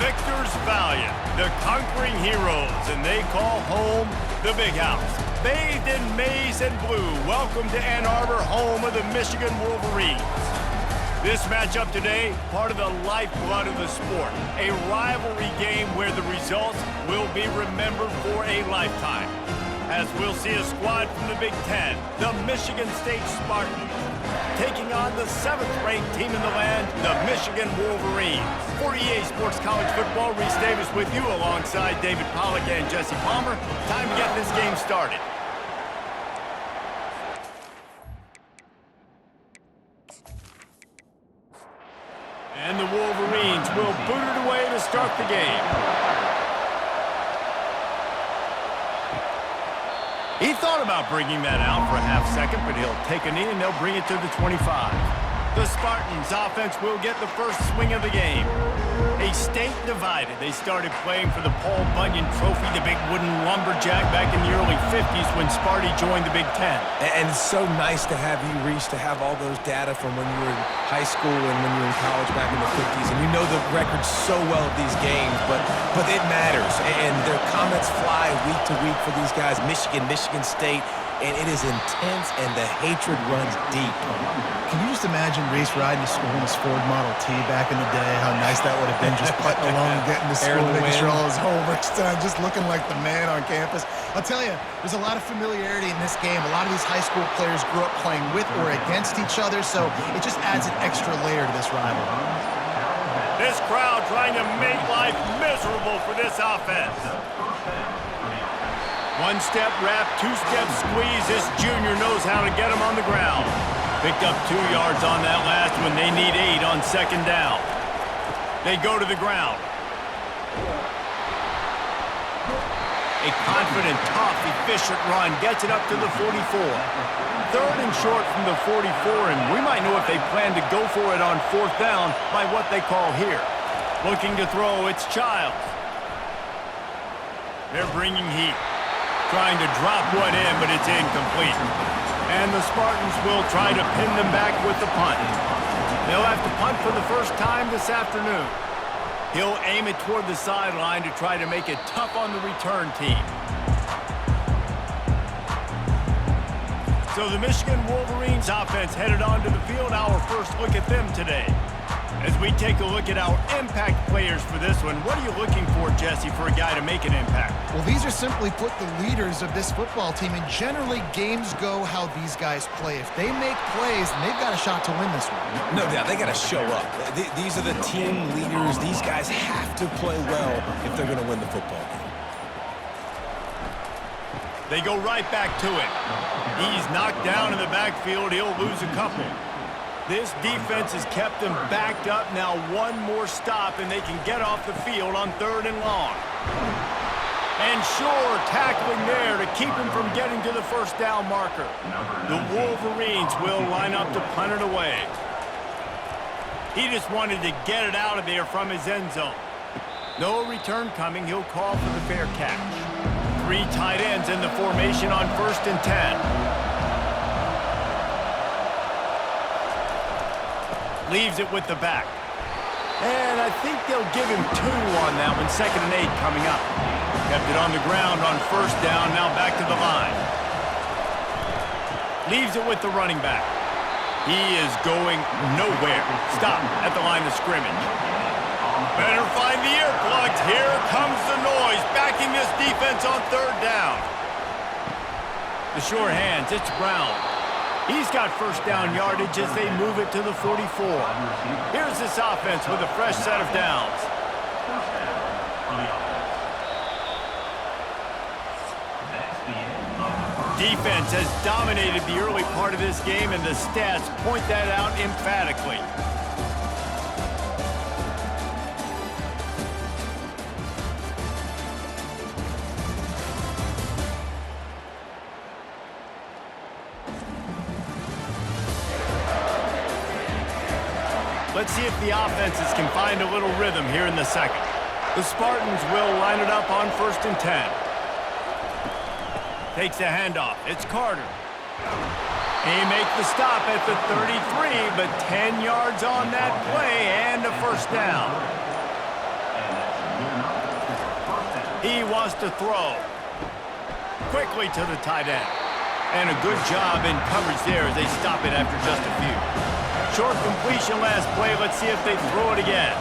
victors valiant, the conquering heroes, and they call home the Big House. Bathed in maize and blue, welcome to Ann Arbor, home of the Michigan Wolverines. This matchup today, part of the lifeblood of the sport, a rivalry game where the results will be remembered for a lifetime. As we'll see a squad from the Big Ten, the Michigan State Spartans, taking on the 7th-ranked team in the land, the Michigan Wolverines. For EA Sports College Football, Reese Davis with you alongside David Pollack and Jesse Palmer. Time to get this game started. And the Wolverines will boot it away to start the game. He thought about bringing that out for a half second, but he'll take a knee and they'll bring it to the 25. The Spartans offense will get the first swing of the game. A state divided. They started playing for the Paul Bunyan Trophy, the big wooden lumberjack, back in the early 50s when Sparty joined the Big Ten. And it's so nice to have you, Reese, to have all those data from when you were in high school and when you were in college back in the 50s. And you know the records so well of these games, but it matters. And their comments fly week to week for these guys, Michigan State. And it is intense, and the hatred runs deep. Can you just imagine Reese riding to school in his Ford Model T back in the day? How nice that would have been, just putting along and getting to school, making sure all his homework's done, just looking like the man on campus. I'll tell you, there's a lot of familiarity in this game. A lot of these high school players grew up playing with or against each other, so it just adds an extra layer to this rivalry. This crowd trying to make life miserable for this offense. One-step wrap, two-step squeeze. This junior knows how to get him on the ground. Picked up 2 yards on that last one. They need 8 on second down. They go to the ground. A confident, tough, efficient run gets it up to the 44. 3rd and short from the 44, and we might know if they plan to go for it on 4th down by what they call here. Looking to throw, it's Childs. They're bringing heat. Trying to drop one in, but it's incomplete. And the Spartans will try to pin them back with the punt. They'll have to punt for the first time this afternoon. He'll aim it toward the sideline to try to make it tough on the return team. So the Michigan Wolverines offense headed onto the field. Our first look at them today. As we take a look at our impact players for this one, what are you looking for, Jesse, for a guy to make an impact? Well, these are simply put the leaders of this football team, and generally games go how these guys play. If they make plays, then they've got a shot to win this one. No doubt, they got to show up. These are the team leaders. These guys have to play well if they're going to win the football game. They go right back to it. He's knocked down in the backfield. He'll lose a couple. This defense has kept them backed up. Now one more stop, and they can get off the field on 3rd and long. And sure, tackling there to keep him from getting to the first down marker. The Wolverines will line up to punt it away. He just wanted to get it out of there from his end zone. No return coming. He'll call for the fair catch. 3 tight ends in the formation on 1st and 10. Leaves it with the back. And I think they'll give him 2 on that one. 2nd and 8 coming up. Kept it on the ground on 1st down. Now back to the line. Leaves it with the running back. He is going nowhere. Stop at the line of scrimmage. Better find the earplugs. Here comes the noise. Backing this defense on 3rd down. The short hands. It's Brown. He's got first down yardage as they move it to the 44. Here's this offense with a fresh set of downs. Defense has dominated the early part of this game, and the stats point that out emphatically. Let's see if the offenses can find a little rhythm here in the second. The Spartans will line it up on 1st and 10. Takes the handoff. It's Carter. He makes the stop at the 33, but 10 yards on that play and a first down. He wants to throw. Quickly to the tight end. And a good job in coverage there as they stop it after just a few. Short completion last play. Let's see if they throw it again.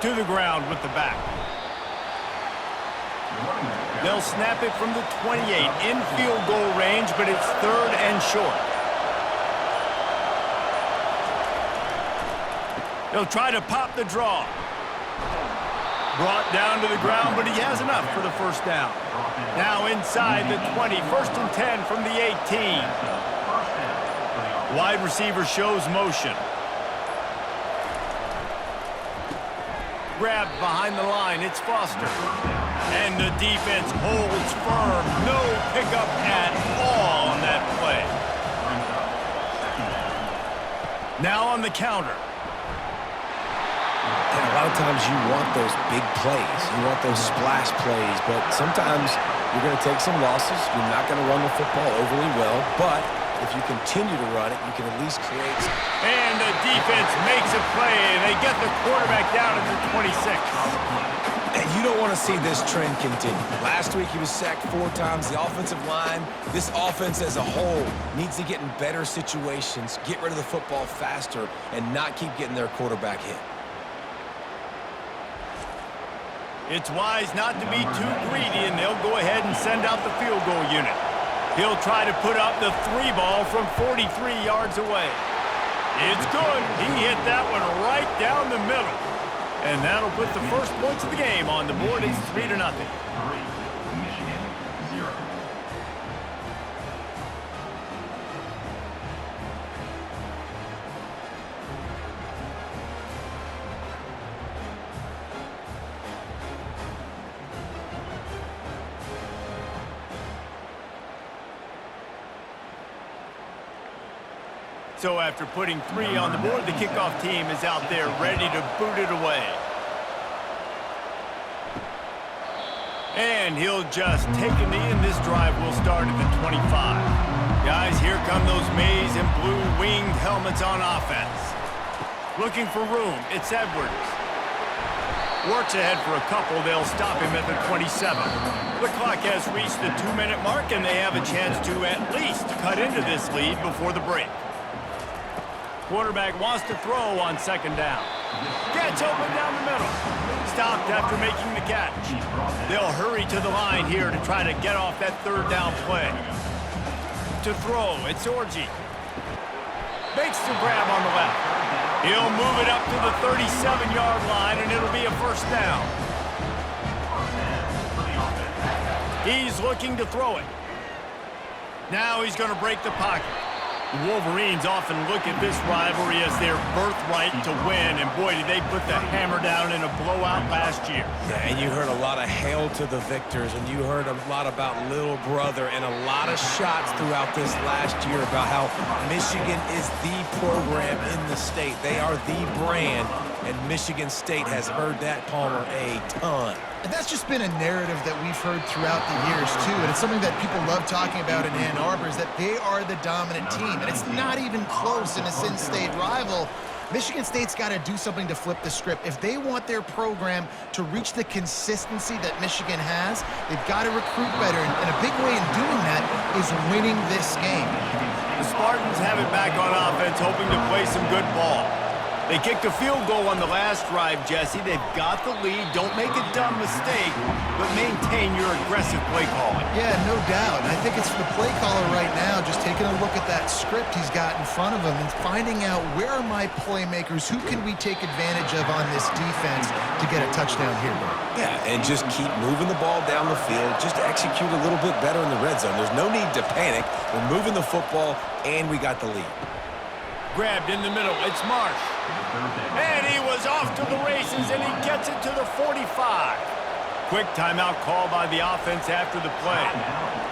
To the ground with the back. They'll snap it from the 28 in field goal range, but it's 3rd and short. They'll try to pop the draw. Brought down to the ground, but he has enough for the first down. Now inside the 20, 1st and 10 from the 18. Wide receiver shows motion. Grabbed behind the line, it's Foster. And the defense holds firm. No pickup at all on that play. Now on the counter. And a lot of times you want those big plays. You want those splash plays, but sometimes you're going to take some losses. You're not going to run the football overly well, but if you continue to run it, you can at least create. And the defense makes a play. They get the quarterback down at the 26. And you don't want to see this trend continue. Last week he was sacked 4 times. The offensive line, this offense as a whole, needs to get in better situations, get rid of the football faster, and not keep getting their quarterback hit. It's wise not to be too greedy, and they'll go ahead and send out the field goal unit. He'll try to put up the 3 ball from 43 yards away. It's good. He hit that one right down the middle. And that'll put the first points of the game on the board. It's 3-0. Michigan 0. So after putting 3 on the board, the kickoff team is out there ready to boot it away. And he'll just take a knee, and this drive will start at the 25. Guys, here come those maize and blue winged helmets on offense. Looking for room, it's Edwards. Works ahead for a couple, they'll stop him at the 27. The clock has reached the 2-minute mark, and they have a chance to at least cut into this lead before the break. Quarterback wants to throw on 2nd down. Gets open down the middle. Stopped after making the catch. They'll hurry to the line here to try to get off that 3rd down play. To throw, it's Orji. Makes the grab on the left. He'll move it up to the 37-yard line, and it'll be a 1st down. He's looking to throw it. Now he's going to break the pocket. The Wolverines often look at this rivalry as their birthright to win, and boy, did they put the hammer down in a blowout last year. Yeah, and you heard a lot of hail to the victors, and you heard a lot about little brother, and a lot of shots throughout this last year about how Michigan is the program in the state. They are the brand, and Michigan State has heard that, Palmer, a ton. And that's just been a narrative that we've heard throughout the years, too. And it's something that people love talking about in Ann Arbor, is that they are the dominant team. And it's not even close in a in-state rival. Michigan State's got to do something to flip the script. If they want their program to reach the consistency that Michigan has, they've got to recruit better. And a big way in doing that is winning this game. The Spartans have it back on offense, hoping to play some good ball. They kicked a field goal on the last drive, Jesse. They've got the lead. Don't make a dumb mistake, but maintain your aggressive play calling. Yeah, no doubt. And I think it's the play caller right now just taking a look at that script he's got in front of him and finding out where are my playmakers, who can we take advantage of on this defense to get a touchdown here, bro. Yeah, and just keep moving the ball down the field. Just execute a little bit better in the red zone. There's no need to panic. We're moving the football, and we got the lead. Grabbed in the middle, it's Marsh. And he was off to the races, and he gets it to the 45. Quick timeout call by the offense after the play.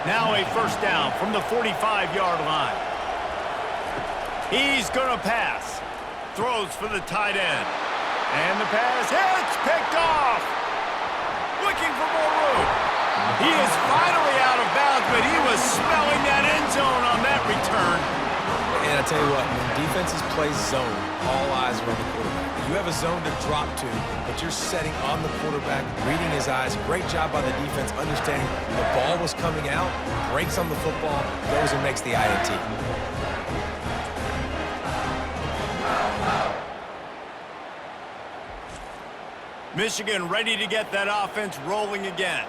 Now a 1st down from the 45-yard line. He's going to pass. Throws for the tight end. And the pass hits, picked off. Looking for more room. He is finally out of bounds, but he was smelling that end zone on that return. And I tell you what, when defenses play zone, all eyes are on the quarterback. You have a zone to drop to, but you're setting on the quarterback, reading his eyes. Great job by the defense, understanding the ball was coming out, breaks on the football, goes and makes the INT. Michigan ready to get that offense rolling again.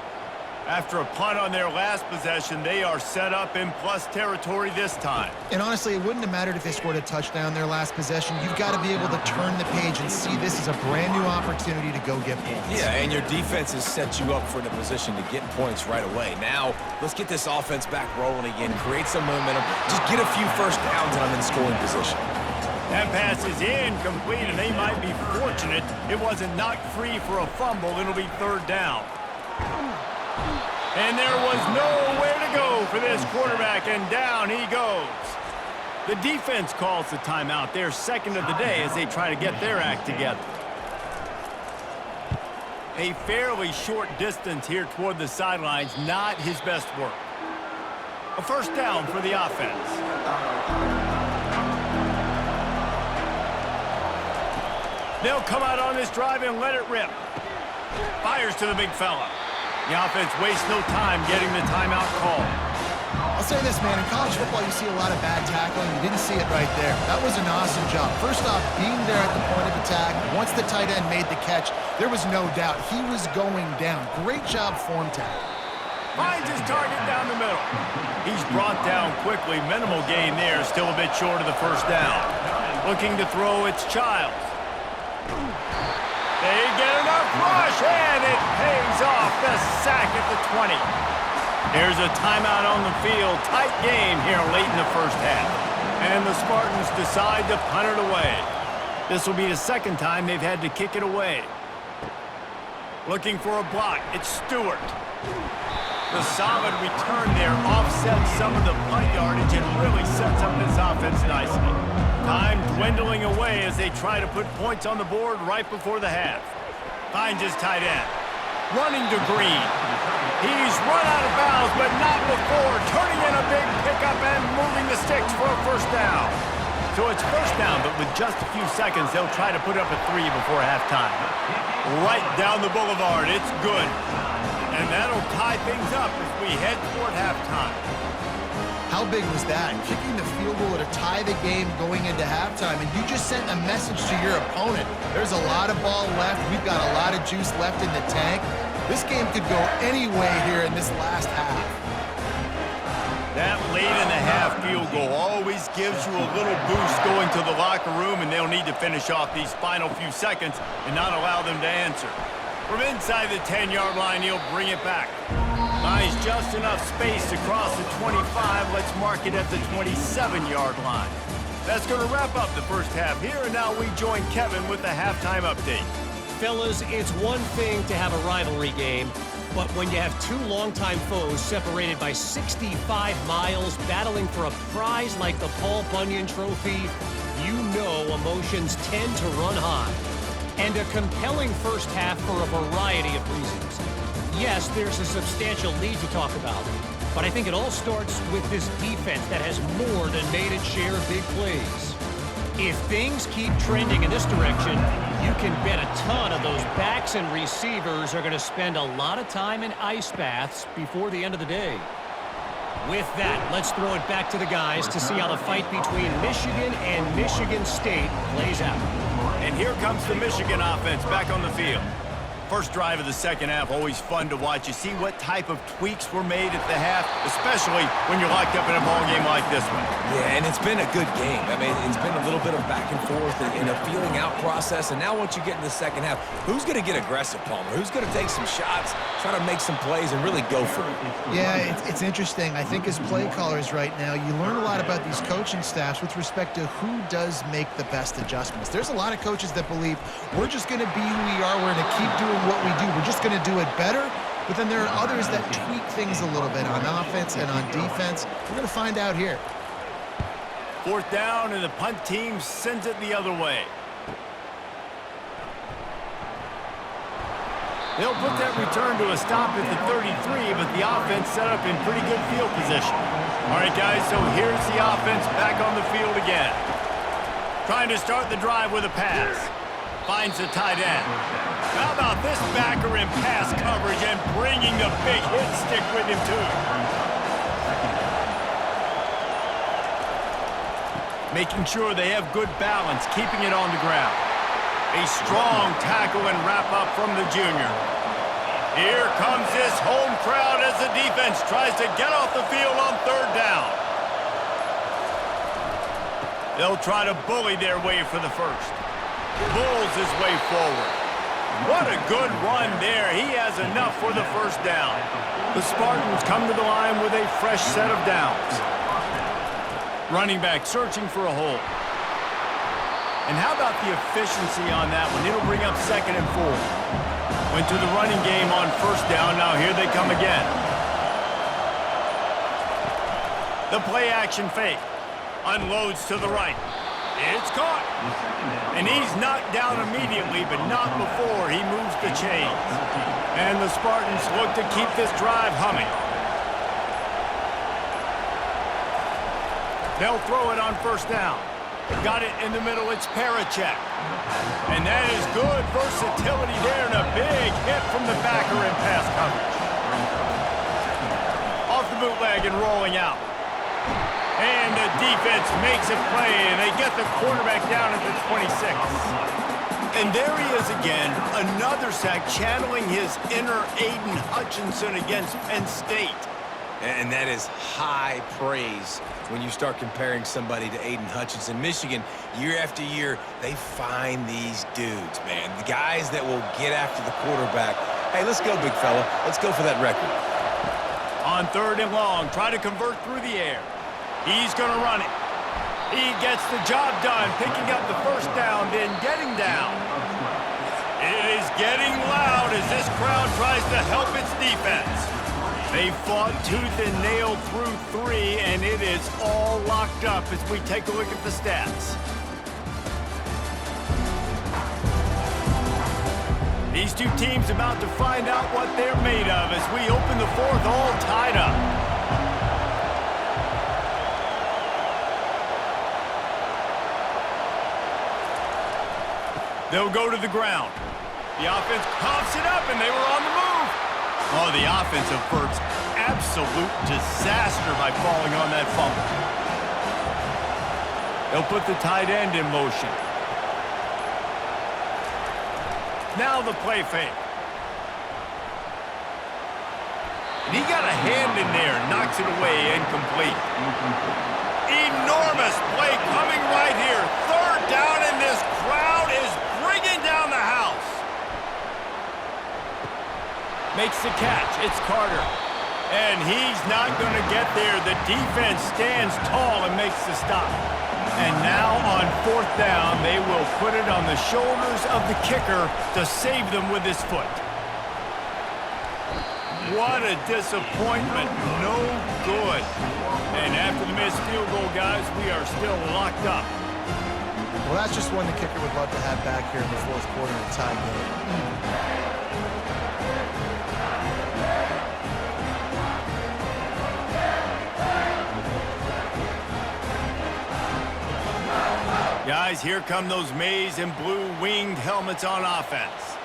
After a punt on their last possession, they are set up in plus territory this time. And honestly, it wouldn't have mattered if they scored a touchdown their last possession. You've got to be able to turn the page and see this as a brand new opportunity to go get points. Yeah, and your defense has set you up for the position to get points right away. Now, let's get this offense back rolling again, create some momentum, just get a few first downs and I'm in scoring position. That pass is incomplete, and they might be fortunate it wasn't knocked free for a fumble. It'll be third down. And there was nowhere to go for this quarterback, and down he goes. The defense calls the timeout, their second of the day, as they try to get their act together. A fairly short distance here toward the sidelines, not his best work. A first down for the offense. They'll come out on this drive and let it rip. Fires to the big fella. The offense wastes no time getting the timeout called. I'll say this, man. In college football, you see a lot of bad tackling. You didn't see it right there. That was an awesome job. First off, being there at the point of attack, once the tight end made the catch, there was no doubt he was going down. Great job form tackle. Finds his target down the middle. He's brought down quickly. Minimal gain there. Still a bit short of the first down. Looking to throw, it's Childs. They get enough rush, and it pays off. The sack at the 20. There's a timeout on the field. Tight game here late in the first half. And the Spartans decide to punt it away. This will be the second time they've had to kick it away. Looking for a block. It's Stewart. The solid return there offsets some of the punt yardage and really sets up this offense nicely. Time dwindling away as they try to put points on the board right before the half. Finds his tight end. Running to Green. He's run out of bounds, but not before. Turning in a big pickup and moving the sticks for a first down. So it's first down, but with just a few seconds, they'll try to put up a 3 before halftime. Right down the boulevard. It's good. And that'll tie things up as we head toward halftime. How big was that? Kicking the field goal to tie the game going into halftime, and you just sent a message to your opponent. There's a lot of ball left. We've got a lot of juice left in the tank. This game could go any way here in this last half. That late in the half field goal always gives you a little boost going to the locker room, and they'll need to finish off these final few seconds and not allow them to answer. From inside the 10-yard line, he'll bring it back. Finds just enough space to cross the 25. Let's mark it at the 27-yard line. That's going to wrap up the first half here, and now we join Kevin with the halftime update. Fellas, it's one thing to have a rivalry game, but when you have two longtime foes separated by 65 miles battling for a prize like the Paul Bunyan Trophy, you know emotions tend to run high. And a compelling first half for a variety of reasons. Yes, there's a substantial lead to talk about, but I think it all starts with this defense that has more than made its share of big plays. If things keep trending in this direction, you can bet a ton of those backs and receivers are going to spend a lot of time in ice baths before the end of the day. With that, let's throw it back to the guys to see how the fight between Michigan and Michigan State plays out. And here comes the Michigan offense back on the field. First drive of the second half, always fun to watch. You see what type of tweaks were made at the half, especially when you're locked up in a ball game like this one. Yeah, and it's been a good game. I mean, it's been a little bit of back and forth and a feeling out process. And now once you get in the second half, who's going to get aggressive, Palmer? Who's going to take some shots, try to make some plays, and really go for it? Yeah, it's interesting. I think as play callers right now, you learn a lot about these coaching staffs with respect to who does make the best adjustments. There's a lot of coaches that believe we're just going to be who we are. We're going to keep doing what we do. We're just going to do it better. But then there are others that tweak things a little bit on offense and on defense. We're going to find out here. Fourth down, and the punt team sends it the other way. They'll put that return to a stop at the 33, but the offense set up in pretty good field position. All right, guys, so here's the offense back on the field again. Trying to start the drive with a pass. Finds the tight end. How about this backer in pass coverage and bringing the big hit stick with him, too. Making sure they have good balance, keeping it on the ground. A strong tackle and wrap-up from the junior. Here comes this home crowd as the defense tries to get off the field on third down. They'll try to bully their way for the first. Bulls his way forward. What a good run there. He has enough for the first down. The Spartans come to the line with a fresh set of downs. Running back searching for a hole. And how about the efficiency on that one? It'll bring up 2nd and 4. Went to the running game on first down. Now here they come again. The play action fake. Unloads to the right. It's caught. And he's knocked down immediately, but not before he moves the chains. And the Spartans look to keep this drive humming. They'll throw it on first down. Got it in the middle, it's Parachek. And that is good versatility there and a big hit from the backer in pass coverage. Off the bootleg and rolling out. And the defense makes a play and they get the quarterback down at the 26. And there he is again, another sack channeling his inner Aiden Hutchinson against Penn State. And that is high praise when you start comparing somebody to Aiden Hutchinson. Michigan, year after year, they find these dudes, man. The guys that will get after the quarterback. Hey, let's go, big fella. Let's go for that record. On 3rd and long, try to convert through the air. He's going to run it. He gets the job done, picking up the first down, then getting down. It is getting loud as this crowd tries to help its defense. They fought tooth and nail through 3, and it is all locked up as we take a look at the stats. These two teams about to find out what they're made of as we open the 4th all tied up. They'll go to the ground. The offense coughs it up, and they were on the move. Oh, the offense averts absolute disaster by falling on that fumble. They'll put the tight end in motion. Now the play fake. And he got a hand in there, knocks it away, incomplete. Enormous play coming right here. 3rd down, and this crowd is bringing down the house. Makes the catch. It's Carter. And he's not going to get there. The defense stands tall and makes the stop. And now on 4th down, they will put it on the shoulders of the kicker to save them with his foot. What a disappointment. No good. And after the missed field goal, guys, we are still locked up. Well, that's just one the kicker would love to have back here in the 4th quarter in a tie game. Guys, here come those maize and blue winged helmets on offense.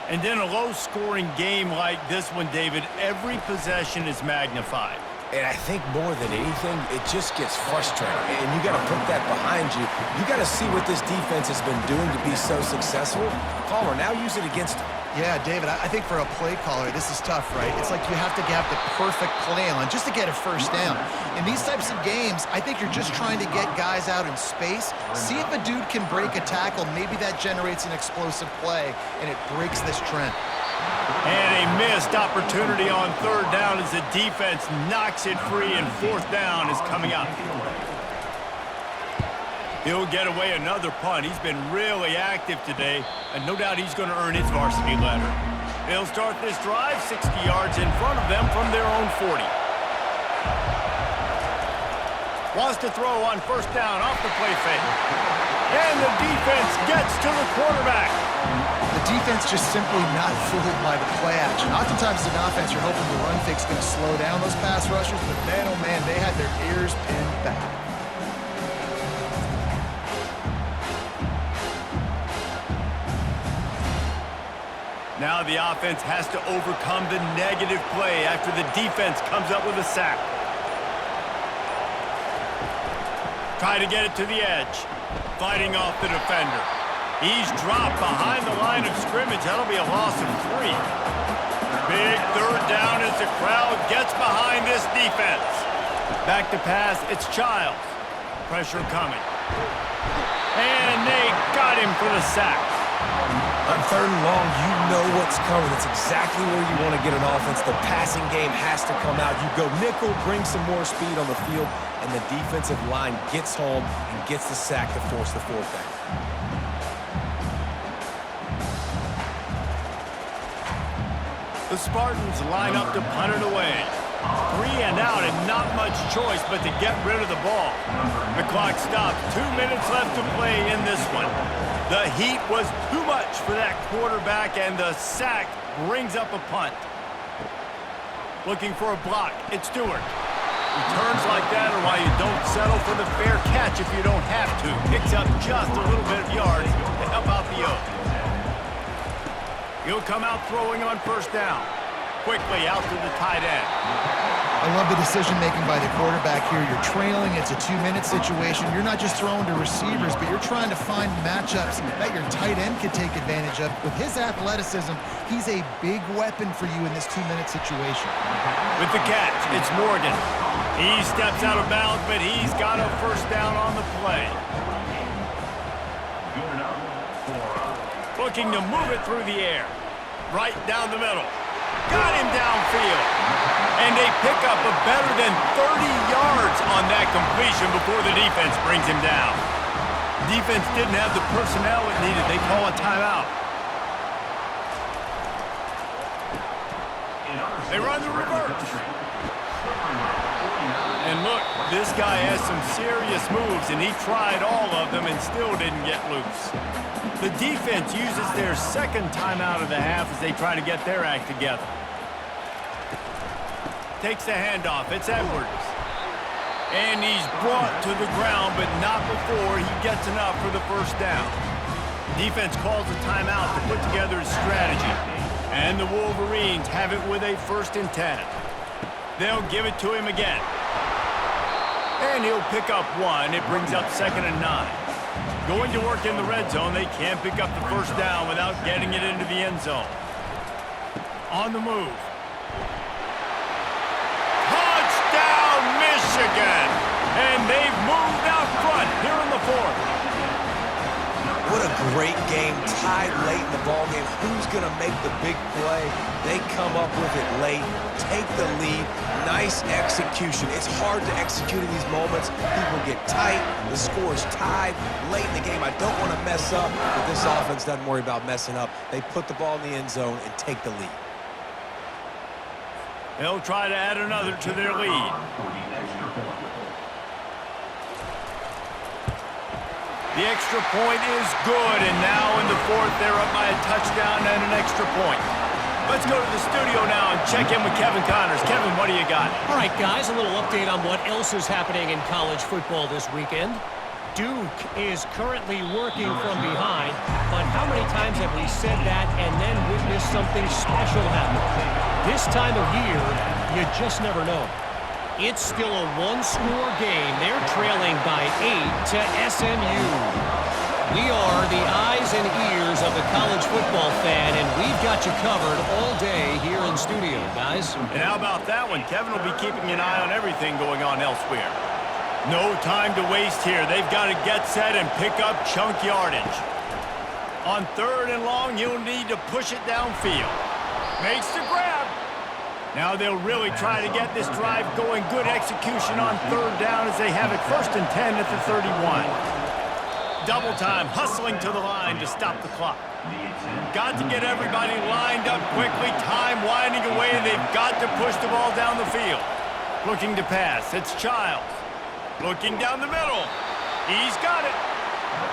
And in a low-scoring game like this one, David, every possession is magnified. And I think more than anything, it just gets frustrating. And you got to put that behind you. You got to see what this defense has been doing to be so successful. Palmer, now use it against them. Yeah, David, I think for a play caller, this is tough, right? It's like you have to have the perfect play on just to get a first down. In these types of games, I think you're just trying to get guys out in space, see if a dude can break a tackle. Maybe that generates an explosive play, and it breaks this trend. And a missed opportunity on 3rd down as the defense knocks it free, and 4th down is coming up. He'll get away another punt. He's been really active today, and no doubt he's going to earn his varsity letter. They'll start this drive 60 yards in front of them from their own 40. Wants to throw on 1st down off the play fake. And the defense gets to the quarterback. The defense just simply not fooled by the play action. Oftentimes, as an offense, you're hoping the run fake's going to slow down those pass rushers, but man, oh man, they had their ears pinned back. Now the offense has to overcome the negative play after the defense comes up with a sack. Try to get it to the edge. Fighting off the defender. He's dropped behind the line of scrimmage. That'll be a loss of 3. Big third down as the crowd gets behind this defense. Back to pass, it's Childs. Pressure coming. And they got him for the sack. On 3rd and long, you know what's coming. It's exactly where you want to get an offense. The passing game has to come out. You go nickel, bring some more speed on the field, and the defensive line gets home and gets the sack to force the 4th down. The Spartans line up to punt it away. 3 and out and not much choice but to get rid of the ball. The clock stops. 2 minutes left to play in this one. The heat was too much for that quarterback, and the sack brings up a punt. Looking for a block. It's Stewart. Returns like that are why you don't settle for the fair catch if you don't have to. Picks up just a little bit of yards to help out the Oaks. He'll come out throwing on 1st down. Quickly out to the tight end. I love the decision-making by the quarterback here. You're trailing. It's a 2-minute situation. You're not just throwing to receivers, but you're trying to find matchups that your tight end could take advantage of. With his athleticism, he's a big weapon for you in this 2-minute situation. With the catch, it's Morgan. He steps out of bounds, but he's got a 1st down on the play. Looking to move it through the air. Right down the middle. Got him downfield. And they pick up a better than 30 yards on that completion before the defense brings him down. Defense didn't have the personnel it needed. They call a timeout. They run the reverse. And look, this guy has some serious moves, and he tried all of them and still didn't get loose. The defense uses their 2nd timeout of the half as they try to get their act together. Takes the handoff. It's Edwards. And he's brought to the ground, but not before he gets enough for the 1st down. Defense calls a timeout to put together a strategy. And the Wolverines have it with a 1st and 10. They'll give it to him again. And he'll pick up 1. It brings up 2nd and 9. Going to work in the red zone, they can't pick up the 1st down without getting it into the end zone. On the move. Touchdown, Michigan! And they've moved out front here in the 4th. What a great game, tied late in the ballgame. Who's going to make the big play? They come up with it late, take the lead. Nice execution. It's hard to execute in these moments. People get tight. The score is tied late in the game. I don't want to mess up, but this offense doesn't worry about messing up. They put the ball in the end zone and take the lead. They'll try to add another to their lead. The extra point is good, and now in the 4th, they're up by a touchdown and an extra point. Let's go to the studio now and check in with Kevin Connors. Kevin, what do you got? All right, guys, a little update on what else is happening in college football this weekend. Duke is currently working from behind, but how many times have we said that and then witnessed something special happen? This time of year, you just never know. It's still a 1-score game. They're trailing by 8 to SMU. We are the eyes and ears of the college football fan, and we've got you covered all day here in studio, guys. And how about that one? Kevin will be keeping an eye on everything going on elsewhere. No time to waste here. They've got to get set and pick up chunk yardage. On 3rd and long, you'll need to push it downfield. Makes the grab. Now they'll really try to get this drive going. Good execution on 3rd down as they have it 1st and 10 at the 31. Double time, hustling to the line to stop the clock. Got to get everybody lined up quickly. Time winding away, and they've got to push the ball down the field. Looking to pass, it's Childs. Looking down the middle. He's got it.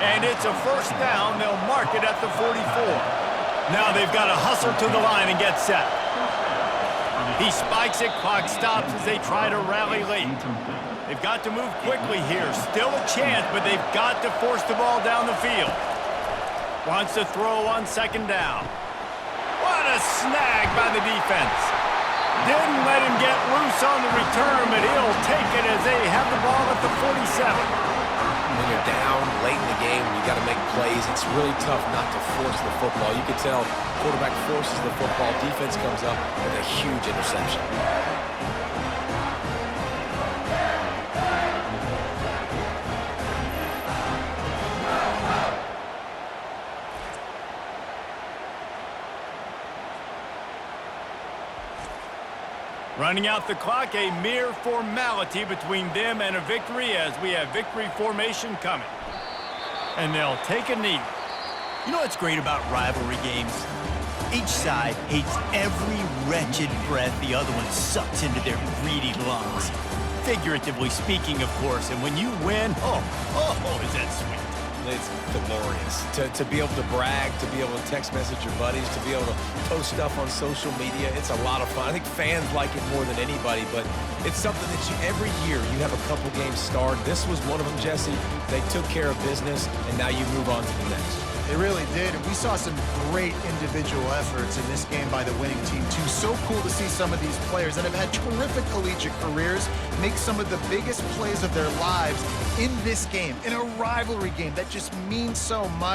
And it's a 1st down. They'll mark it at the 44. Now they've got to hustle to the line and get set. He spikes it, clock stops as they try to rally late. They've got to move quickly here. Still a chance, but they've got to force the ball down the field. Wants to throw on second down. What a snag by the defense. Didn't let him get loose on the return, but he'll take it as they have the ball at the 47. When you're down late in the game, when you got to make plays, it's really tough not to force the football. You can tell quarterback forces the football, defense comes up with a huge interception. Running out the clock, a mere formality between them and a victory as we have victory formation coming. And they'll take a knee. You know what's great about rivalry games? Each side hates every wretched breath the other one sucks into their greedy lungs. Figuratively speaking, of course, and when you win, oh, is that sweet. It's glorious. To be able to brag, to be able to text message your buddies, to be able to post stuff on social media, it's a lot of fun. I think fans like it more than anybody, but it's something that every year you have a couple games starred. This was one of them, Jesse. They took care of business, and now you move on to the next. They really did, and we saw some great individual efforts in this game by the winning team, too. So cool to see some of these players that have had terrific collegiate careers make some of the biggest plays of their lives in this game, in a rivalry game that just means so much.